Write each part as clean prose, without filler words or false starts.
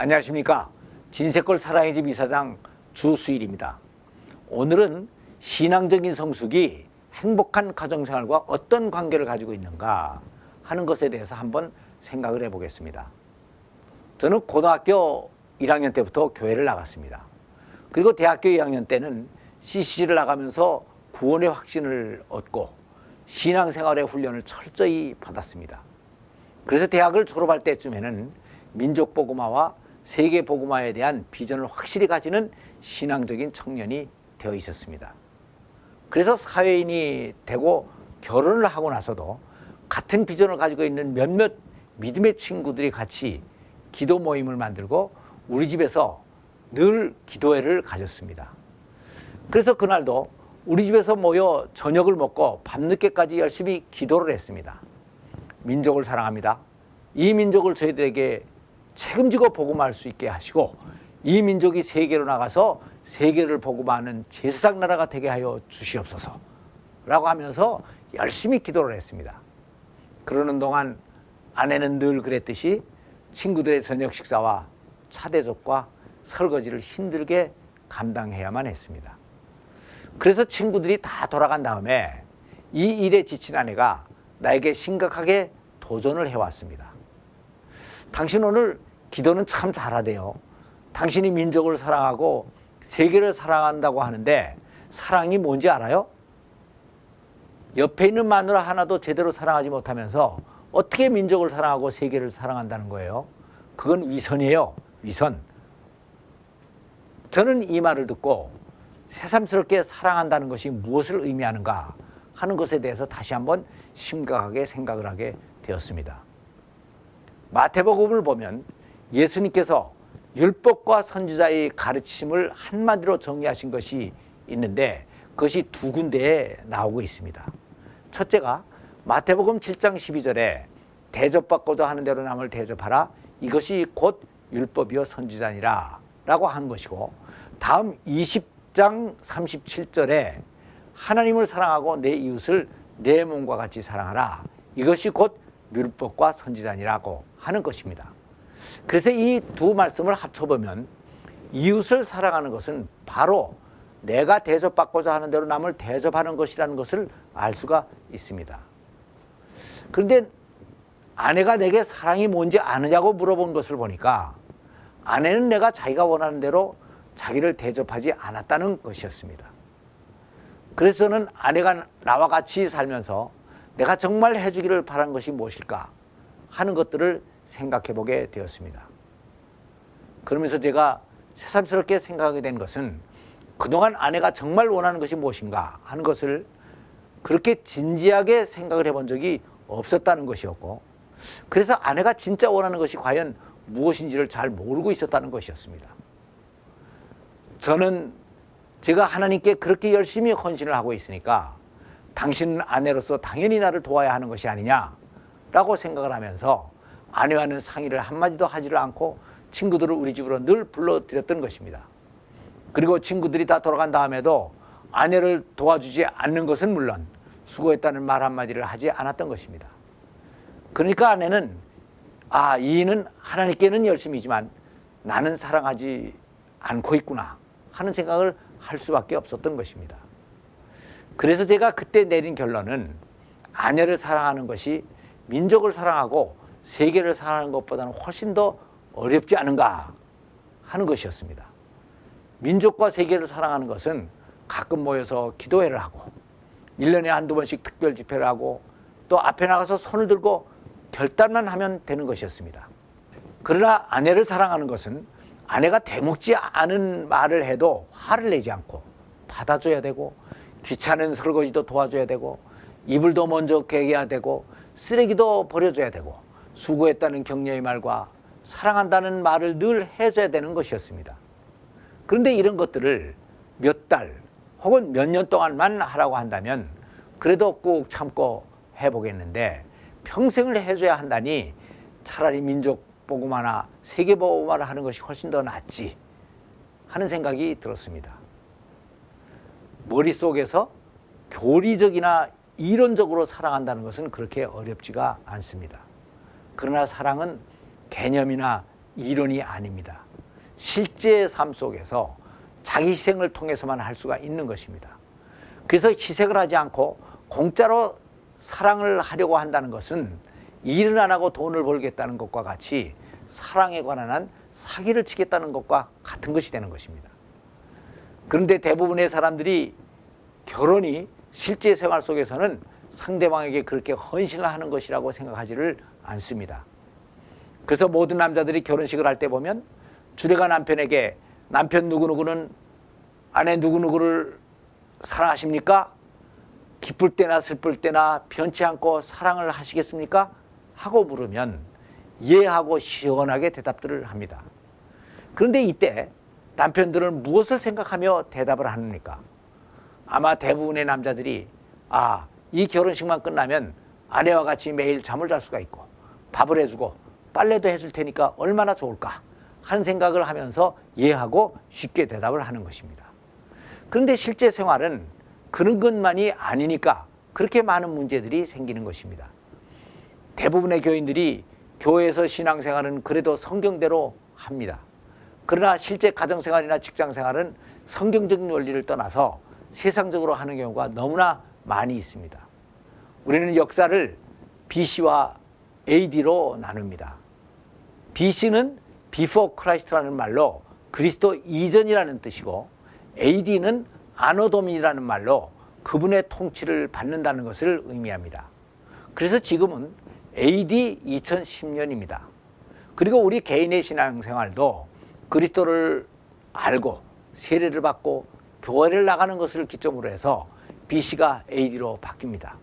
안녕하십니까. 진세골 사랑의 집 이사장 주수일입니다. 오늘은 신앙적인 성숙이 행복한 가정생활과 어떤 관계를 가지고 있는가 하는 것에 대해서 한번 생각을 해보겠습니다. 저는 고등학교 1학년 때부터 교회를 나갔습니다. 그리고 대학교 2학년 때는 CC를 나가면서 구원의 확신을 얻고 신앙생활의 훈련을 철저히 받았습니다. 그래서 대학을 졸업할 때쯤에는 민족복음화와 세계복음화에 대한 비전을 확실히 가지는 신앙적인 청년이 되어 있었습니다. 그래서 사회인이 되고 결혼을 하고 나서도 같은 비전을 가지고 있는 몇몇 믿음의 친구들이 같이 기도 모임을 만들고 우리 집에서 늘 기도회를 가졌습니다. 그래서 그날도 우리 집에서 모여 저녁을 먹고 밤늦게까지 열심히 기도를 했습니다. 민족을 사랑합니다. 이 민족을 저희들에게 책임지고 복음할 수 있게 하시고 이 민족이 세계로 나가서 세계를 복음하는 제사장 나라가 되게 하여 주시옵소서 라고 하면서 열심히 기도를 했습니다. 그러는 동안 아내는 늘 그랬듯이 친구들의 저녁 식사와 차 대접과 설거지를 힘들게 감당해야만 했습니다. 그래서 친구들이 다 돌아간 다음에 이 일에 지친 아내가 나에게 심각하게 도전을 해왔습니다. 당신 오늘 기도는 참 잘하대요. 당신이 민족을 사랑하고 세계를 사랑한다고 하는데 사랑이 뭔지 알아요? 옆에 있는 마누라 하나도 제대로 사랑하지 못하면서 어떻게 민족을 사랑하고 세계를 사랑한다는 거예요? 그건 위선이에요. 위선. 저는 이 말을 듣고 새삼스럽게 사랑한다는 것이 무엇을 의미하는가 하는 것에 대해서 다시 한번 심각하게 생각을 하게 되었습니다. 마태복음을 보면 예수님께서 율법과 선지자의 가르침을 한마디로 정리하신 것이 있는데 그것이 두 군데에 나오고 있습니다. 첫째가 마태복음 7장 12절에 대접받고자 하는 대로 남을 대접하라. 이것이 곧 율법이요 선지자니라 라고 하는 것이고, 다음 20장 37절에 하나님을 사랑하고 내 이웃을 내 몸과 같이 사랑하라. 이것이 곧 율법과 선지자니라고 하는 것입니다. 그래서 이 두 말씀을 합쳐보면 이웃을 사랑하는 것은 바로 내가 대접받고자 하는 대로 남을 대접하는 것이라는 것을 알 수가 있습니다. 그런데 아내가 내게 사랑이 뭔지 아느냐고 물어본 것을 보니까 아내는 내가 자기가 원하는 대로 자기를 대접하지 않았다는 것이었습니다. 그래서 저는 아내가 나와 같이 살면서 내가 정말 해주기를 바란 것이 무엇일까 하는 것들을 생각해 보게 되었습니다. 그러면서 제가 새삼스럽게 생각하게 된 것은 그동안 아내가 정말 원하는 것이 무엇인가 하는 것을 그렇게 진지하게 생각을 해본 적이 없었다는 것이었고, 그래서 아내가 진짜 원하는 것이 과연 무엇인지를 잘 모르고 있었다는 것이었습니다. 저는 제가 하나님께 그렇게 열심히 헌신을 하고 있으니까 당신은 아내로서 당연히 나를 도와야 하는 것이 아니냐라고 생각을 하면서 아내와는 상의를 한마디도 하지를 않고 친구들을 우리 집으로 늘 불러들였던 것입니다. 그리고 친구들이 다 돌아간 다음에도 아내를 도와주지 않는 것은 물론 수고했다는 말 한마디를 하지 않았던 것입니다. 그러니까 아내는 이 일은 하나님께는 열심이지만 나는 사랑하지 않고 있구나 하는 생각을 할 수밖에 없었던 것입니다. 그래서 제가 그때 내린 결론은 아내를 사랑하는 것이 민족을 사랑하고 세계를 사랑하는 것보다는 훨씬 더 어렵지 않은가 하는 것이었습니다. 민족과 세계를 사랑하는 것은 가끔 모여서 기도회를 하고 1년에 한두 번씩 특별 집회를 하고 또 앞에 나가서 손을 들고 결단만 하면 되는 것이었습니다. 그러나 아내를 사랑하는 것은 아내가 되먹지 않은 말을 해도 화를 내지 않고 받아줘야 되고, 귀찮은 설거지도 도와줘야 되고, 이불도 먼저 개겨야 되고, 쓰레기도 버려줘야 되고, 수고했다는 격려의 말과 사랑한다는 말을 늘 해줘야 되는 것이었습니다. 그런데 이런 것들을 몇 달 혹은 몇 년 동안만 하라고 한다면 그래도 꾹 참고 해보겠는데, 평생을 해줘야 한다니 차라리 민족 복음화나 세계 복음화를 하는 것이 훨씬 더 낫지 하는 생각이 들었습니다. 머릿속에서 교리적이나 이론적으로 사랑한다는 것은 그렇게 어렵지가 않습니다. 그러나 사랑은 개념이나 이론이 아닙니다. 실제 삶 속에서 자기 희생을 통해서만 할 수가 있는 것입니다. 그래서 희생을 하지 않고 공짜로 사랑을 하려고 한다는 것은 일은 안 하고 돈을 벌겠다는 것과 같이 사랑에 관한 한 사기를 치겠다는 것과 같은 것이 되는 것입니다. 그런데 대부분의 사람들이 결혼이 실제 생활 속에서는 상대방에게 그렇게 헌신을 하는 것이라고 생각하지를 않습니다. 그래서 모든 남자들이 결혼식을 할 때 보면 주례가 남편에게 남편 누구누구는 아내 누구누구를 사랑하십니까? 기쁠 때나 슬플 때나 변치 않고 사랑을 하시겠습니까? 하고 물으면 예하고 시원하게 대답들을 합니다. 그런데 이때 남편들은 무엇을 생각하며 대답을 하십니까? 아마 대부분의 남자들이 이 결혼식만 끝나면 아내와 같이 매일 잠을 잘 수가 있고 밥을 해주고 빨래도 해줄 테니까 얼마나 좋을까 하는 생각을 하면서 예하고 쉽게 대답을 하는 것입니다. 그런데 실제 생활은 그런 것만이 아니니까 그렇게 많은 문제들이 생기는 것입니다. 대부분의 교인들이 교회에서 신앙생활은 그래도 성경대로 합니다. 그러나 실제 가정생활이나 직장생활은 성경적인 원리를 떠나서 세상적으로 하는 경우가 너무나 많이 있습니다. 우리는 역사를 BC와 AD로 나눕니다. BC는 Before Christ라는 말로 그리스도 이전이라는 뜻이고 AD는 아노도민이라는 말로 그분의 통치를 받는다는 것을 의미합니다. 그래서 지금은 AD 2010년입니다. 그리고 우리 개인의 신앙생활도 그리스도를 알고 세례를 받고 교회를 나가는 것을 기점으로 해서 BC가 AD로 바뀝니다.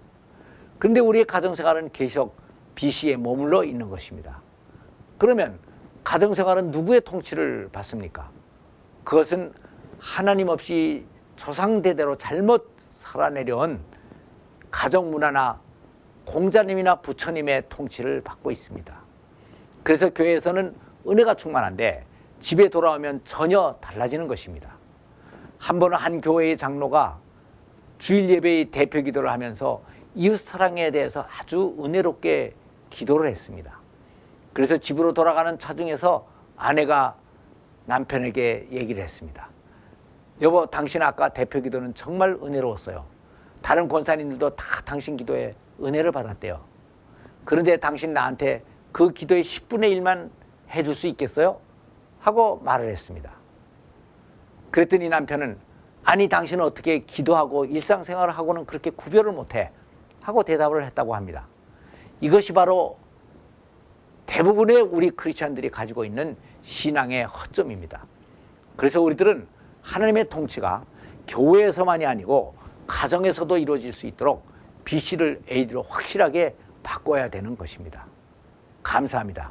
그런데 우리의 가정생활은 계속 BC에 머물러 있는 것입니다. 그러면 가정생활은 누구의 통치를 받습니까? 그것은 하나님 없이 조상대대로 잘못 살아내려온 가정문화나 공자님이나 부처님의 통치를 받고 있습니다. 그래서 교회에서는 은혜가 충만한데 집에 돌아오면 전혀 달라지는 것입니다. 한 번은 한 교회의 장로가 주일 예배의 대표 기도를 하면서 이웃 사랑에 대해서 아주 은혜롭게 기도를 했습니다. 그래서 집으로 돌아가는 차 중에서 아내가 남편에게 얘기를 했습니다. 여보, 당신 아까 대표 기도는 정말 은혜로웠어요. 다른 권사님들도 다 당신 기도에 은혜를 받았대요. 그런데 당신 나한테 그 기도의 10분의 1만 해줄 수 있겠어요? 하고 말을 했습니다. 그랬더니 남편은 아니 당신은 어떻게 기도하고 일상생활을 하고는 그렇게 구별을 못해? 하고 대답을 했다고 합니다. 이것이 바로 대부분의 우리 크리스찬들이 가지고 있는 신앙의 허점입니다. 그래서 우리들은 하나님의 통치가 교회에서만이 아니고 가정에서도 이루어질 수 있도록 BC를 AD로 확실하게 바꿔야 되는 것입니다. 감사합니다.